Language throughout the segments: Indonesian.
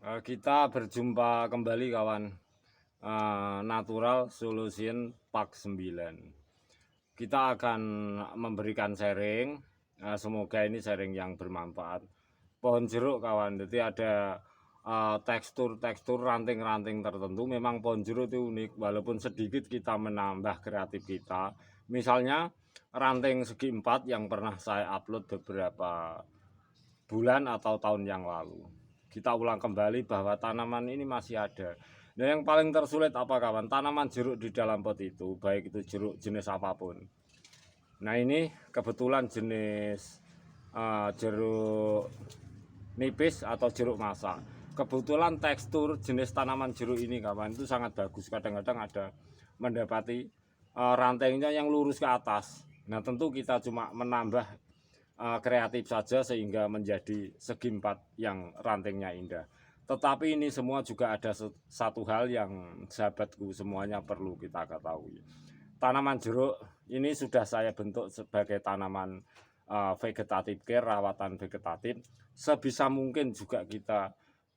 Kita berjumpa kembali kawan, Natural Solution Pak 9. Kita akan memberikan sharing, semoga ini sharing yang bermanfaat. Pohon jeruk kawan, jadi ada tekstur ranting-ranting tertentu. Memang pohon jeruk itu unik, walaupun sedikit kita menambah kreatif kita. Misalnya ranting segi 4 yang pernah saya upload beberapa bulan atau tahun yang lalu. Kita ulang kembali bahwa tanaman ini masih ada. Nah, yang paling tersulit apa kawan? Tanaman jeruk di dalam pot itu, baik itu jeruk jenis apapun. Nah, ini kebetulan jenis jeruk nipis atau jeruk masak. Kebetulan tekstur jenis tanaman jeruk ini kawan itu sangat bagus. Kadang-kadang ada mendapati rantainya yang lurus ke atas. Nah, tentu kita cuma menambah kreatif saja sehingga menjadi segi 4 yang rantingnya indah. Tetapi ini semua juga ada satu hal yang sahabatku semuanya perlu kita ketahui. Tanaman jeruk ini sudah saya bentuk sebagai tanaman vegetatif care, rawatan vegetatif. Sebisa mungkin juga kita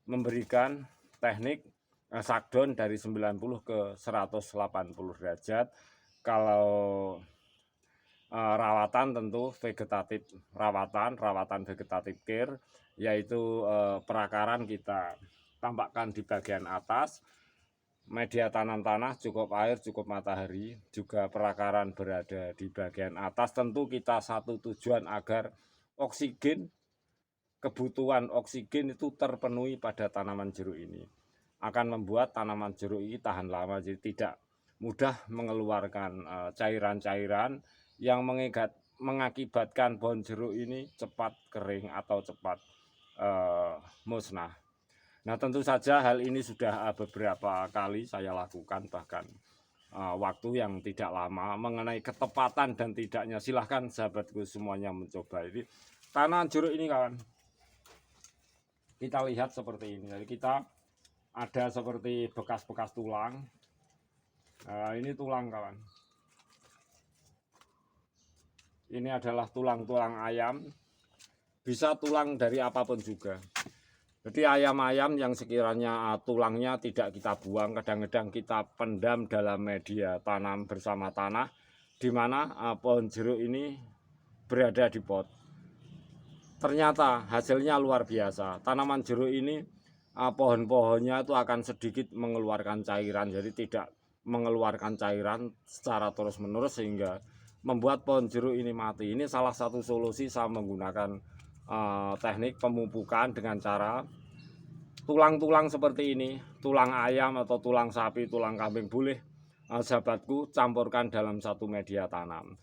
memberikan teknik shutdown dari 90 ke 180 derajat. Kalau rawatan tentu vegetatif rawatan vegetatif care, yaitu perakaran kita tampakkan di bagian atas, media tanam tanah, cukup air, cukup matahari, juga perakaran berada di bagian atas. Tentu kita satu tujuan agar oksigen, kebutuhan oksigen itu terpenuhi pada tanaman jeruk ini. Akan membuat tanaman jeruk ini tahan lama, jadi tidak mudah mengeluarkan cairan-cairan yang mengakibatkan pohon jeruk ini cepat kering atau cepat musnah. Nah, tentu saja hal ini sudah beberapa kali saya lakukan, bahkan waktu yang tidak lama. Mengenai ketepatan dan tidaknya, silahkan sahabatku semuanya mencoba. Jadi tanaman jeruk ini kawan, kita lihat seperti ini. Jadi kita ada seperti bekas-bekas tulang. Ini tulang kawan. Ini adalah tulang-tulang ayam, bisa tulang dari apapun juga. Jadi ayam-ayam yang sekiranya tulangnya tidak kita buang, kadang-kadang kita pendam dalam media tanam bersama tanah, di mana pohon jeruk ini berada di pot. Ternyata hasilnya luar biasa. Tanaman jeruk ini pohon-pohonnya itu akan sedikit mengeluarkan cairan, jadi tidak mengeluarkan cairan secara terus-menerus sehingga membuat pohon jeruk ini mati. Ini salah satu solusi saya menggunakan teknik pemupukan dengan cara tulang-tulang seperti ini, tulang ayam atau tulang sapi, tulang kambing boleh sahabatku campurkan dalam satu media tanam.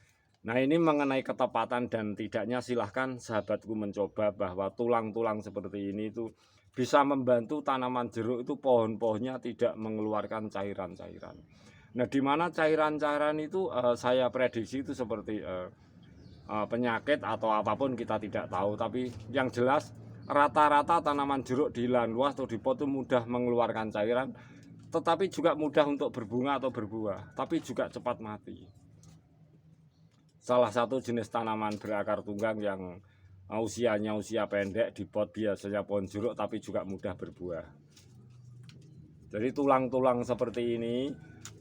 Nah, ini mengenai ketepatan dan tidaknya, silahkan sahabatku mencoba bahwa tulang-tulang seperti ini itu bisa membantu tanaman jeruk itu pohon-pohonnya tidak mengeluarkan cairan-cairan. Nah, di mana cairan-cairan itu saya prediksi itu seperti penyakit atau apapun kita tidak tahu. Tapi yang jelas rata-rata tanaman jeruk di lahan luas atau di pot itu mudah mengeluarkan cairan, tetapi juga mudah untuk berbunga atau berbuah, tapi juga cepat mati. Salah satu jenis tanaman berakar tunggang yang usianya usia pendek di pot biasanya pohon jeruk, tapi juga mudah berbuah. Jadi tulang-tulang seperti ini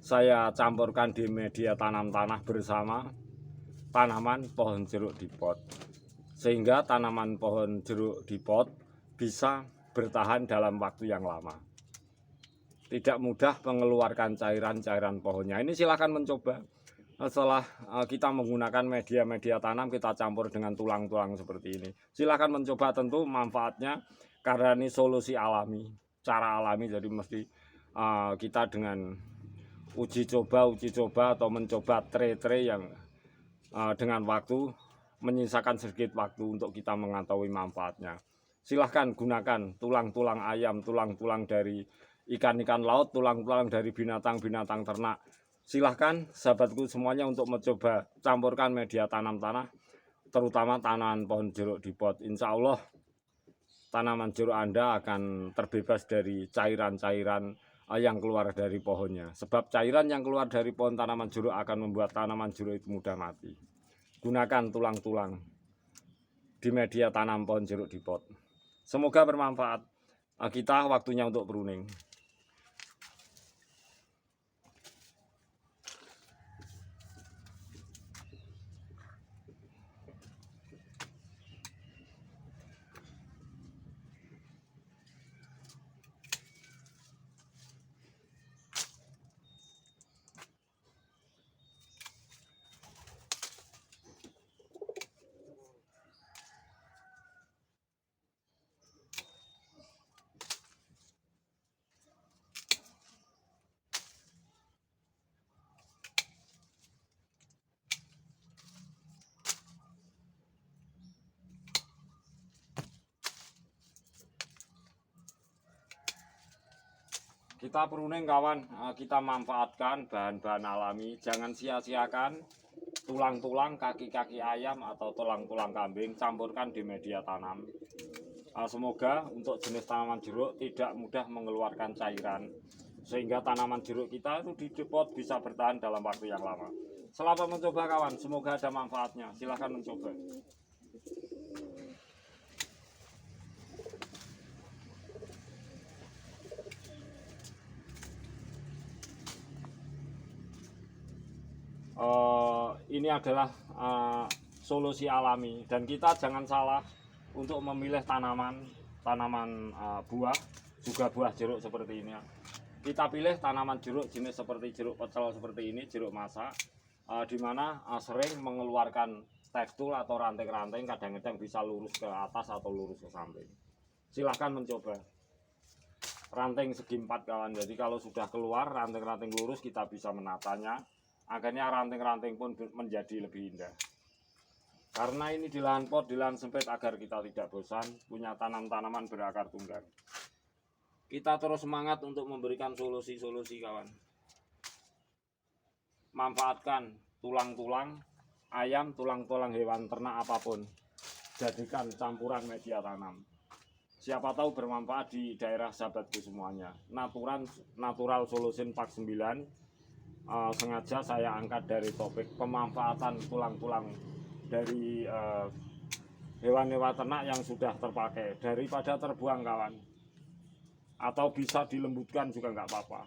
saya campurkan di media tanam tanah bersama tanaman pohon jeruk di pot, sehingga tanaman pohon jeruk di pot bisa bertahan dalam waktu yang lama, tidak mudah mengeluarkan cairan-cairan pohonnya. Ini silahkan mencoba. Setelah kita menggunakan media tanam, kita campur dengan tulang-tulang seperti ini, silahkan mencoba. Tentu manfaatnya karena ini solusi alami, cara alami, jadi mesti kita dengan uji coba atau mencoba tray yang dengan waktu menyisakan sedikit waktu untuk kita mengetahui manfaatnya. Silahkan gunakan tulang-tulang ayam, tulang-tulang dari ikan-ikan laut, tulang-tulang dari binatang-binatang ternak. Silahkan sahabatku semuanya untuk mencoba campurkan media tanam tanah, terutama tanaman pohon jeruk di pot. Insya Allah tanaman jeruk Anda akan terbebas dari cairan-cairan yang keluar dari pohonnya. Sebab cairan yang keluar dari pohon tanaman jeruk akan membuat tanaman jeruk itu mudah mati. Gunakan tulang-tulang di media tanam pohon jeruk di pot. Semoga bermanfaat. kita waktunya untuk pruning. Kita pruning kawan, kita manfaatkan bahan-bahan alami, jangan sia-siakan tulang-tulang kaki-kaki ayam atau tulang-tulang kambing, campurkan di media tanam. Semoga untuk jenis tanaman jeruk tidak mudah mengeluarkan cairan, sehingga tanaman jeruk kita itu di pot bisa bertahan dalam waktu yang lama. Selamat mencoba kawan, semoga ada manfaatnya, silahkan mencoba. Ini adalah solusi alami, dan kita jangan salah untuk memilih tanaman buah, juga buah jeruk seperti ini. Kita pilih tanaman jeruk jenis seperti jeruk pecel seperti ini, jeruk masak, di mana sering mengeluarkan tekstur atau ranting-ranting, kadang-kadang bisa lurus ke atas atau lurus ke samping. Silahkan mencoba. Ranting segi 4 kawan, jadi kalau sudah keluar ranting-ranting lurus kita bisa menatanya, akhirnya ranting-ranting pun menjadi lebih indah. Karena ini di lahan pot, di lahan sempit, agar kita tidak bosan punya tanam-tanaman berakar tunggang. Kita terus semangat untuk memberikan solusi-solusi kawan. Manfaatkan tulang-tulang ayam, tulang-tulang hewan ternak apapun, jadikan campuran media tanam. Siapa tahu bermanfaat di daerah sahabatku semuanya. Natural Solution Pak 9, sengaja saya angkat dari topik pemanfaatan tulang-tulang dari hewan-hewan ternak yang sudah terpakai, daripada terbuang kawan, atau bisa dilembutkan juga nggak apa-apa.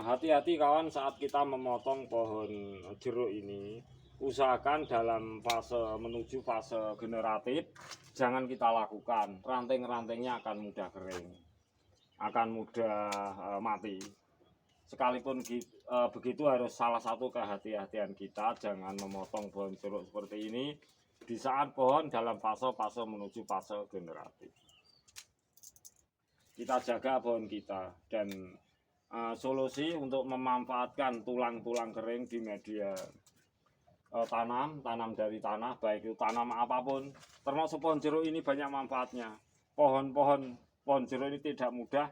Hati-hati kawan saat kita memotong pohon jeruk ini. Usahakan dalam fase menuju fase generatif jangan kita lakukan. Ranting-rantingnya akan mudah kering, akan mudah mati. Sekalipun begitu harus salah satu kehati-hatian kita, jangan memotong pohon jeruk seperti ini di saat pohon dalam fase menuju fase generatif. Kita jaga pohon kita, dan solusi untuk memanfaatkan tulang-tulang kering di media tanam dari tanah, baik itu tanam apapun, termasuk pohon jeruk ini banyak manfaatnya. Pohon jeruk ini tidak mudah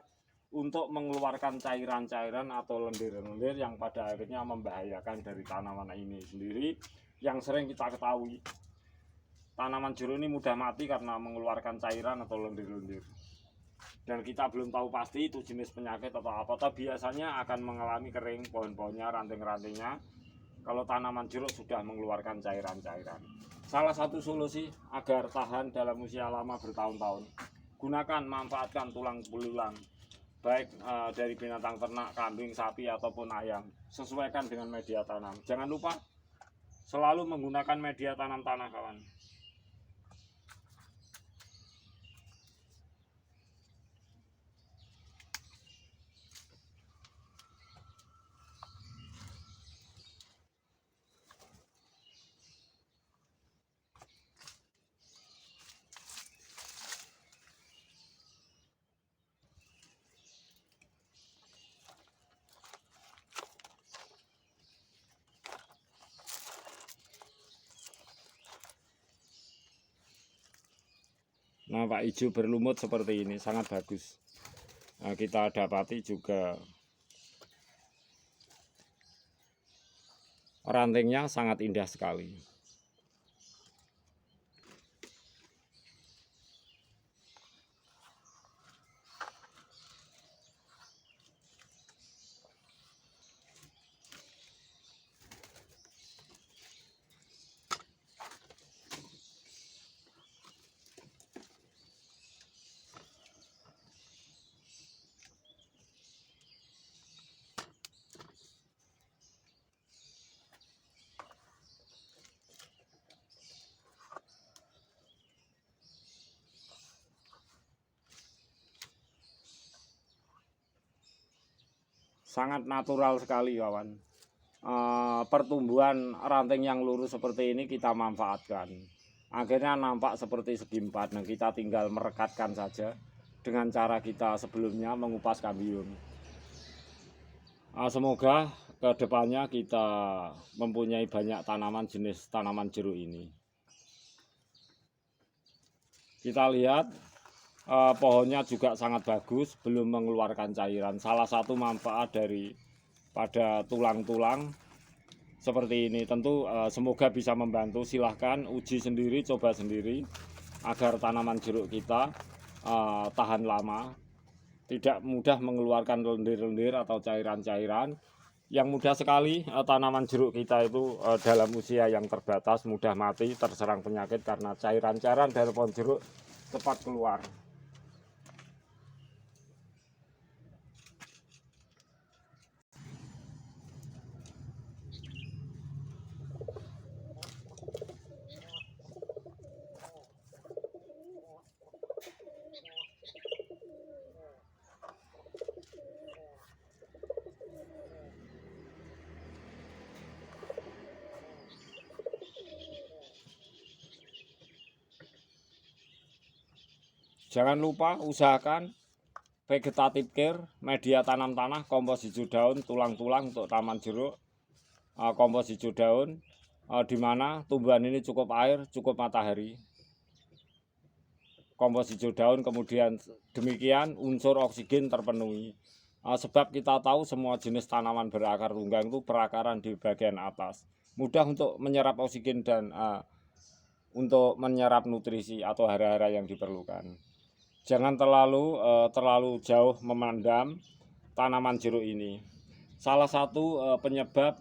untuk mengeluarkan cairan-cairan atau lendir-lendir yang pada akhirnya membahayakan dari tanaman ini sendiri. Yang sering kita ketahui, tanaman jeruk ini mudah mati karena mengeluarkan cairan atau lendir-lendir. Dan kita belum tahu pasti itu jenis penyakit atau apa, tapi biasanya akan mengalami kering pohon-pohonnya, ranting-rantingnya kalau tanaman jeruk sudah mengeluarkan cairan-cairan. Salah satu solusi agar tahan dalam usia lama bertahun-tahun, gunakan, manfaatkan tulang belulang, baik dari binatang ternak, kambing, sapi ataupun ayam. Sesuaikan dengan media tanam. Jangan lupa selalu menggunakan media tanam tanah kawan. Nampak hijau berlumut seperti ini, sangat bagus. Nah, kita dapati juga rantingnya sangat indah sekali. Sangat natural sekali kawan. Pertumbuhan ranting yang lurus seperti ini kita manfaatkan, akhirnya nampak seperti segi empat. Nah, kita tinggal merekatkan saja dengan cara kita sebelumnya mengupas kambium. Semoga kedepannya kita mempunyai banyak tanaman jenis tanaman jeruk ini. Kita lihat pohonnya juga sangat bagus, belum mengeluarkan cairan. Salah satu manfaat pada tulang-tulang seperti ini tentu semoga bisa membantu. Silahkan uji sendiri, coba sendiri agar tanaman jeruk kita tahan lama, tidak mudah mengeluarkan lendir-lendir atau cairan-cairan. Yang mudah sekali tanaman jeruk kita itu dalam usia yang terbatas mudah mati terserang penyakit karena cairan-cairan dari pohon jeruk cepat keluar. Jangan lupa usahakan vegetative care, media tanam tanah, kompos hijau daun, tulang-tulang untuk taman jeruk, kompos hijau daun, di mana tumbuhan ini cukup air, cukup matahari. Kompos hijau daun, kemudian demikian unsur oksigen terpenuhi. Sebab kita tahu semua jenis tanaman berakar tunggang itu perakaran di bagian atas, mudah untuk menyerap oksigen dan untuk menyerap nutrisi atau hara-hara yang diperlukan. Jangan terlalu jauh memendam tanaman jeruk ini. Salah satu penyebab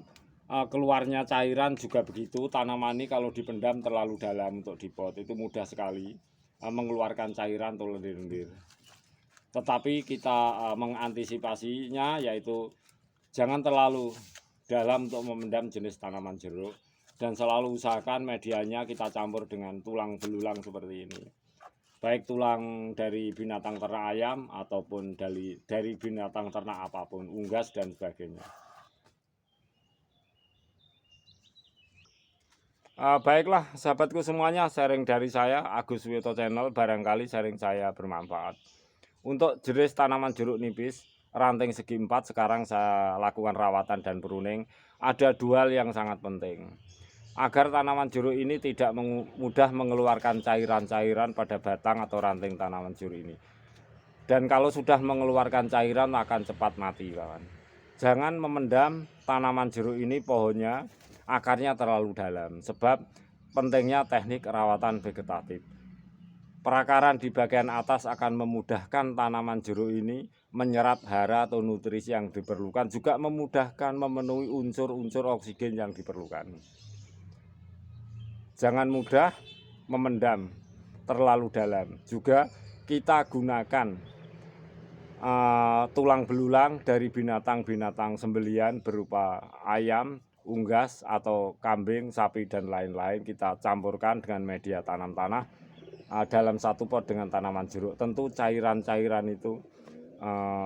keluarnya cairan juga begitu. Tanaman ini kalau dipendam terlalu dalam untuk dipot itu mudah sekali mengeluarkan cairan atau lendir-lendir. Tetapi kita mengantisipasinya, yaitu jangan terlalu dalam untuk memendam jenis tanaman jeruk, dan selalu usahakan medianya kita campur dengan tulang belulang seperti ini, baik tulang dari binatang ternak ayam ataupun dari binatang ternak apapun, unggas dan sebagainya. Baiklah sahabatku semuanya, sharing dari saya Agus Wiyoto Channel, barangkali sharing saya bermanfaat. Untuk jenis tanaman jeruk nipis ranting segi 4 sekarang saya lakukan rawatan dan pruning. Ada dua hal yang sangat penting agar tanaman jeruk ini tidak mudah mengeluarkan cairan-cairan pada batang atau ranting tanaman jeruk ini. Dan kalau sudah mengeluarkan cairan akan cepat mati, kawan. Jangan memendam tanaman jeruk ini pohonnya, akarnya terlalu dalam, sebab pentingnya teknik rawatan vegetatif. Perakaran di bagian atas akan memudahkan tanaman jeruk ini menyerap hara atau nutrisi yang diperlukan, juga memudahkan memenuhi unsur-unsur oksigen yang diperlukan. Jangan mudah memendam terlalu dalam. Juga kita gunakan tulang belulang dari binatang-binatang sembelian berupa ayam, unggas atau kambing, sapi dan lain-lain. Kita campurkan dengan media tanam tanah dalam satu pot dengan tanaman jeruk. Tentu cairan-cairan itu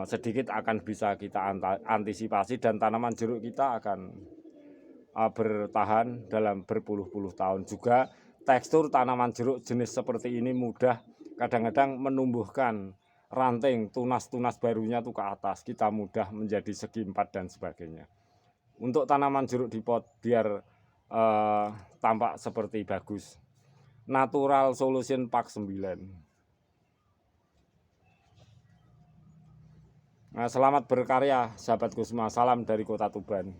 sedikit akan bisa kita antisipasi, dan tanaman jeruk kita akan bertahan dalam berpuluh-puluh tahun. Juga tekstur tanaman jeruk jenis seperti ini mudah kadang-kadang menumbuhkan ranting, tunas-tunas barunya tuh ke atas, kita mudah menjadi segi 4 dan sebagainya. Untuk tanaman jeruk di pot biar tampak seperti bagus, Natural Solution Pak 9. Nah, selamat berkarya sahabatku semua, salam dari Kota Tuban.